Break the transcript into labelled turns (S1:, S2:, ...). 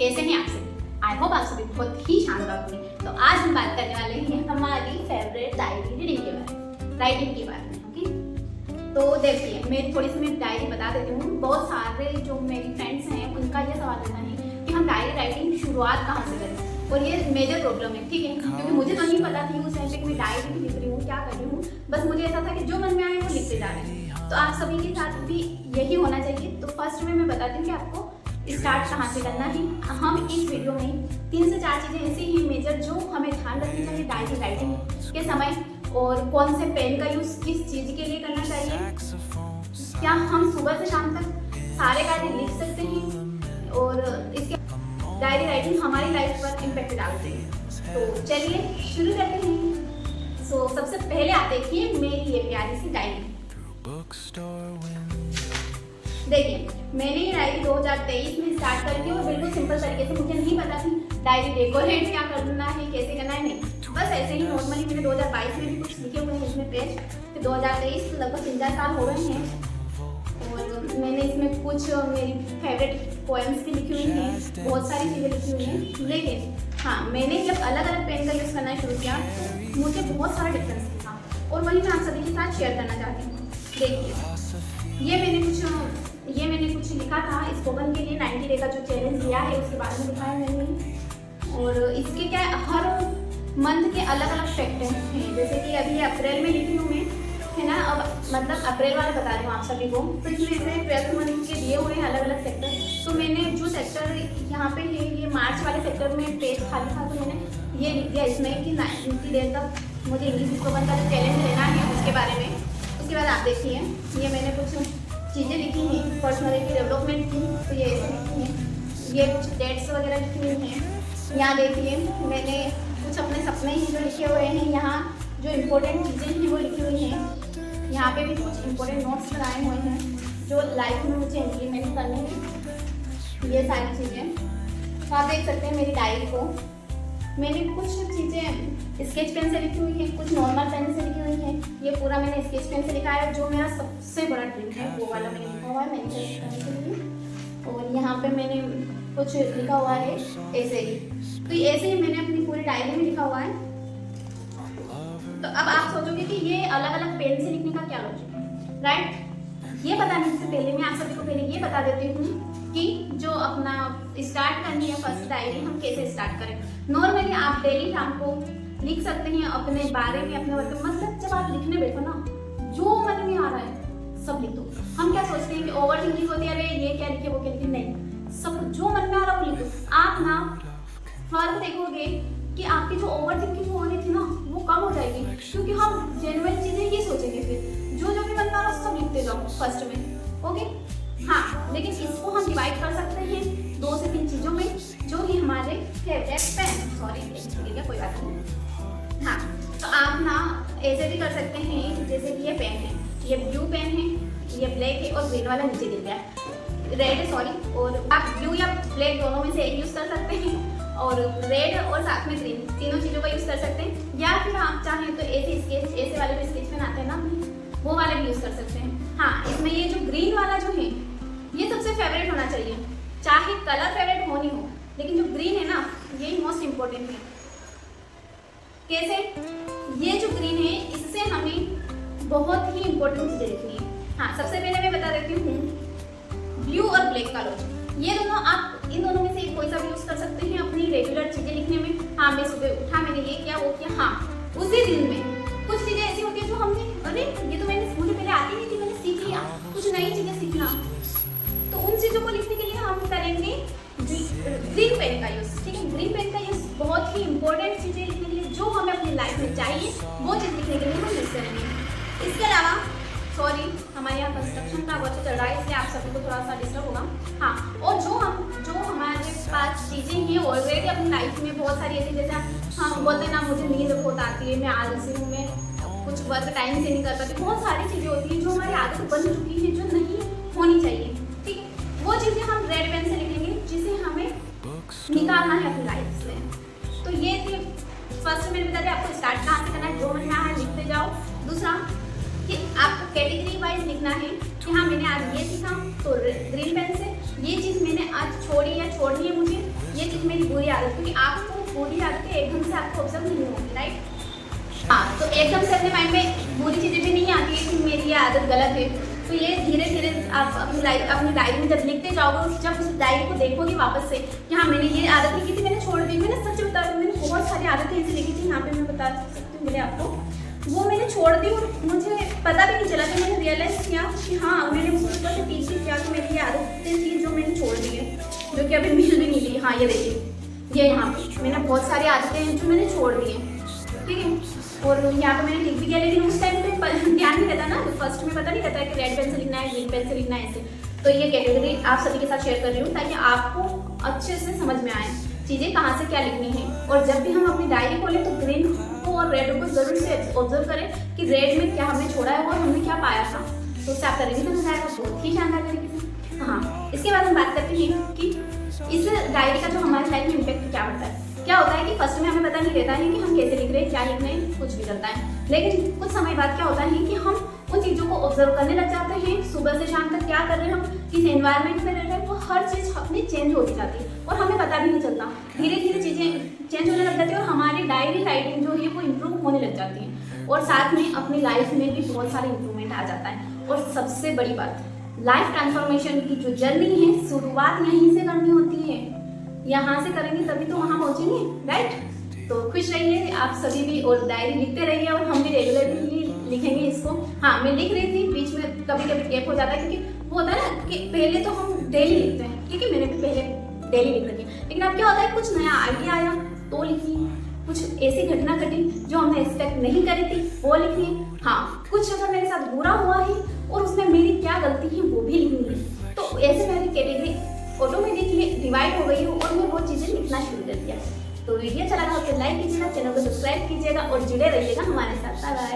S1: कैसे हैं आप सभी? आई होप आप सभी बहुत ही शानदार होंगे। तो आज हम बात करने वाले हैं हमारी फेवरेट डायरी रीडिंग के बारे में, राइटिंग के बारे में। ओके, तो देखिए मैं थोड़ी सी डायरी बता देती हूँ। बहुत सारे जो मेरी फ्रेंड्स हैं उनका ये सवाल रहता है कि हम डायरी राइटिंग शुरुआत कहाँ से करें, और ये मेजर प्रॉब्लम है। ठीक है, क्योंकि मुझे तो नहीं पता थी उस टाइम पे मैं डायरी भी लिख रही हूँ, क्या कर रही हूँ। बस मुझे ऐसा था कि जो मन में आए वो लिखते जा रहे हैं। तो आप सभी के साथ भी यही होना चाहिए। तो फर्स्ट में मैं बताती हूँ कि आपको स्टार्ट कहाँ से करना है। हम इस वीडियो में 3 से 4 चीज़ें ऐसी ही मेजर जो हमें ध्यान रखनी चाहिए डायरी राइटिंग के समय, और कौन से पेन का यूज़ किस चीज़ के लिए करना चाहिए, क्या हम सुबह से शाम तक सारे कार्य लिख सकते हैं, और इसके डायरी राइटिंग हमारी लाइफ पर इम्पैक्ट डालते हैं। तो चलिए शुरू करते हैं। सो सबसे पहले आप देखिए मेरी ये प्यारी सी डायरी। देखिए मैंने ये डायरी 2023 में स्टार्ट करी थी, और बिल्कुल सिंपल तरीके से। मुझे नहीं पता थी डायरी डेकोरेट क्या करना है, कैसे करना है, नहीं, बस ऐसे ही नॉर्मली। मैंने 2022 में भी कुछ लिखे हुए हैं इसमें पेज, फिर 2023 लगभग 3-4 साल हो रहे हैं, और मैंने इसमें कुछ मेरी फेवरेट पोएम्स भी लिखी हुई हैं, बहुत सारी चीज़ें लिखी हुई हैं। लेकिन हाँ, मैंने जब अलग अलग पेन का यूज़ करना शुरू किया तो मुझे बहुत सारा डिफरेंस दिखा, और वही मैं आप सभी के साथ शेयर करना चाहती हूँ। देखिए ये मैंने कुछ लिखा था स्पोकन के लिए 90 डे का जो चैलेंज दिया है उसके बारे में लिखा है मैंने। और इसके क्या हर मंथ के अलग अलग फैक्टर हैं, जैसे कि अभी अप्रैल में लिखी हूँ मैं, है ना। अब मतलब अप्रैल वाले बता रही हूँ आप सभी को। तो इसमें 12 मंथ के दिए हुए हैं अलग अलग सेक्टर। तो मैंने जो सेक्टर यहाँ पे है, ये मार्च वाले सेक्टर में पेज खाली था, तो मैंने ये लिख दिया इसमें कि 90 डे तक मुझे इंग्लिश स्पोकन का जो चैलेंज लेना है उसके बारे में। उसके बाद आप देखिए ये मैंने कुछ चीज़ें लिखी हैं पर्सनैलिटी डेवलपमेंट की, तो ये ऐसे लिखी हैं। ये कुछ डेट्स वगैरह लिखी हुई हैं। यहाँ देखिए मैंने कुछ अपने सपने ही जो लिखे हुए हैं, यहाँ जो इम्पोर्टेंट चीज़ें हैं वो लिखी हुई हैं। यहाँ पे भी कुछ इम्पोर्टेंट नोट्स बनाए हुए हैं जो लाइफ में मुझे इम्प्लीमेंट करने हैं, ये सारी चीज़ें। तो आप देख सकते हैं मेरी डायरी को मैंने कुछ चीज़ें स्केच पेन से लिखी हुई है, कुछ नॉर्मल पेन से लिखी हुई है। ये पूरा मैंने स्केच पेन से लिखा है, जो मेरा सबसे बड़ा ड्रीम है वो वाला मैंने लिखा हुआ है मैन्युफैक्चर करने के लिए। और यहाँ पे मैंने कुछ लिखा हुआ है ऐसे ही। तो ऐसे ही मैंने अपनी पूरी डायरी में लिखा हुआ है। तो अब आप सोचोगे कि ये अलग अलग पेन से लिखने का क्या लॉजिक है, राइट। ये बताने से पहले मैं आप सभी को पहले ये बता देती हूँ कि जो अपना स्टार्ट करनी है फर्स्ट डायरी हम कैसे स्टार्ट करें। नॉर्मली आप डेली शाम को लिख सकते हैं अपने बारे में, अपने वर्क में। मतलब जब आप लिखने बैठो ना, जो मन में आ रहा है सब लिख दो। हम क्या सोचते हैं कि ओवर थिंकिंग होती है, अरे ये क्या लिखे वो क्या लिखे, नहीं, सब जो मन में आ रहा है वो लिख दो। आप ना फर्क देखोगे कि आपकी जो ओवर थिंकिंग हो रही थी ना वो कम हो जाएगी, क्योंकि हम जेन्युइन चीजें ही सोचेंगे। फिर जो जो भी मन में आ रहा है सब लिखते जाओ फर्स्ट में, ओके। हाँ, लेकिन इसको हम डिवाइड कर सकते हैं 2 से 3 चीज़ों में, जो कि हमारे फेवरेट पेन, सॉरी ठीक है कोई बात नहीं। हाँ, तो आप ना ऐसे भी कर सकते हैं, जैसे कि ये पेन है, ये ब्लू पेन है, ये ब्लैक है, और ग्रीन वाला नीचे गिर गया है, रेड है सॉरी। और आप ब्लू या ब्लैक दोनों में से एक यूज़ कर सकते हैं, और रेड और साथ में ग्रीन तीनों चीज़ों का यूज़ कर सकते हैं। या फिर आप चाहें तो ऐसे वाले भी स्केच पेन आते हैं ना, वो वाले भी यूज़ कर सकते हैं। हाँ, इसमें ये जो ग्रीन वाला जो है ये सबसे फेवरेट होना चाहिए, चाहे कलर फेवरेट हो नहीं हो, लेकिन जो ग्रीन है ना ये मोस्ट इम्पोर्टेंट है। कैसे? ये जो ग्रीन है इससे हमें बहुत ही इम्पोर्टेंट चीज़ें लिखनी है। हाँ, सबसे पहले मैं बता देती हूँ ब्लू और ब्लैक का लॉजिक। ये दोनों आप इन दोनों में से कोई सा भी यूज़ कर सकते हैं अपनी रेगुलर चीज़ें लिखने में। हाँ, मैं सुबह उठा, मैंने ये किया वो किया, हाँ उसी दिन में कुछ चीज़ें ऐसी होती है जो हमने, अरे ये तो मुझे पहले आती नहीं थी, मैंने सीख लिया, कुछ नई चीज़ें सीखना। तो उन चीज़ों को लिखने के लिए हम करेंगे ग्रीन पेन का यूज़, ठीक है। ग्रीन पेन का यूज़ बहुत ही इंपॉर्टेंट चीज़ें लिखने के लिए, जो हमें अपनी लाइफ में चाहिए वो चीज़ लिखने के लिए हम यूज़ करेंगे। इसके अलावा सॉरी, हमारे यहाँ कंस्ट्रक्शन का वर्क चल रहा है, इसलिए आप सभी को थोड़ा सा डिस्टर्ब होगा। हाँ, और जो हमारे पास चीज़ें हैं ऑलरेडी अपनी लाइफ में बहुत सारी ऐसी, जैसे हाँ बोलते हैं ना, मुझे नींद बहुत आती है, मैं आलसी हूँ, मैं कुछ वर्क टाइम से नहीं कर पाती, बहुत सारी चीज़ें होती हैं जो हमारी आदत बन चुकी है, जो नहीं होनी चाहिए, ठीक। वो चीज़ें हम रेड पेन से लिखेंगे जिसे हमें निकालना है अपनी लाइफ से। तो ये थी फर्स्ट मैंने बता दिया आपको स्टार्ट कहाँ से करना है, जो मन में आया लिखते जाओ। दूसरा कि आपको कैटेगरी वाइज लिखना है कि हाँ मैंने आज ये सीखा तो ग्रीन पेन से, ये चीज़ मैंने आज छोड़ी या छोड़नी है मुझे, ये चीज़ मेरी बुरी आदत, क्योंकि आपको बुरी आदतें एकदम से आपको ऑब्जर्व नहीं होगी, राइट। हाँ, तो एकदम से अपने माइंड में बुरी चीज़ें भी नहीं आती है कि मेरी ये आदत गलत है। तो ये धीरे धीरे आप अपनी डायरी में जब लिखते जाओगे, जब उस डायरी को देखोगे वापस से कि हाँ मैंने ये आदत लिखी थी, मैंने छोड़ दी। मैंने सच बता रही हूँ, मैंने बहुत सारी आदतें ऐसी लिखी थी, यहाँ पे मैं बता सकती हूँ मेरे आपको, वो मैंने छोड़ दी और मुझे पता भी नहीं चला कि मैंने रियलाइज़ किया कि हाँ मैंने ऊपर से टीच किया कि मेरी ये आदतें थी जो मैंने छोड़ दी है, जो कि अभी मिल भी नहीं रही। हाँ ये देखिए, ये यहाँ पे मैंने बहुत सारी आदतें हैं जो मैंने छोड़ दी हैं, ठीक है। और यहाँ पे मैंने लिख भी किया, लेकिन उस टाइम पे ध्यान नहीं रहता ना, तो फर्स्ट में पता नहीं रहता है कि रेड पेन से लिखना है, ग्रीन पेन से लिखना है, ऐसे। तो ये कैटेगरी आप सभी के साथ शेयर कर रही हूँ ताकि आपको अच्छे से समझ में आए चीज़ें कहाँ से क्या लिखनी है। और जब भी हम अपनी डायरी खोलें तो ग्रीन को और रेड को जरूर से ऑब्जर्व करें कि रेड में क्या हमने छोड़ा है और हमने क्या पाया था, तो उससे आपका रिवीजन हो जाएगा बहुत ही शानदार तरीके से। हाँ, इसके बाद हम बात करते हैं कि इस डायरी का जो हमारी लाइफ में इम्पैक्ट क्या पड़ता है। क्या होता है कि फर्स्ट में हमें पता नहीं रहता है कि हम कैसे लिख रहे हैं, क्या लिख रहे हैं, कुछ भी करता है, लेकिन कुछ समय बाद क्या होता है कि हम उन चीज़ों को ऑब्जर्व करने लग जाते हैं। सुबह से शाम तक क्या कर रहे हैं हम, किस एनवायरनमेंट में रह रहे हैं, वो हर चीज़ अपनी चेंज होती जाती है और हमें पता भी नहीं चलता। धीरे धीरे चीज़ें चेंज होने लग जाती है और हमारी डायरी राइटिंग जो है वो इम्प्रूव होने लग जाती है और साथ में अपनी लाइफ में भी बहुत सारे इंप्रूवमेंट आ जाता है। और सबसे बड़ी बात, लाइफ ट्रांसफॉर्मेशन की जो जर्नी है शुरुआत यहीं से करनी होती है, यहाँ से करेंगे तभी तो वहाँ पहुँचेंगे, राइट। तो खुश रहिए आप सभी भी और डायरी लिखते रहिए और हम भी रेगुलरली लिखेंगे इसको। हाँ, मैं लिख रही थी, बीच में कभी कभी गैप हो जाता है, क्योंकि वो होता है ना कि पहले तो हम डेली लिखते हैं, ठीक है, मैंने भी पहले डेली लिख रखी है, लेकिन अब क्या होता है कुछ नया आइडिया आया तो लिखी, कुछ ऐसी घटना घटी जो हमने एक्सपेक्ट नहीं करी थी वो लिखी। हाँ, कुछ अगर मेरे साथ बुरा हुआ है और उसमें मेरी क्या गलती है वो भी लिखनी है। तो ऐसे मेरी कैटेगरी ऑटोमेटिकली डिवाइड हो गई हो और मैं वो चीज़ें लिखना शुरू कर दिया। तो वीडियो अच्छा लगा तो लाइक कीजिएगा, चैनल को सब्सक्राइब कीजिएगा और जुड़े रहिएगा हमारे साथ। बाय।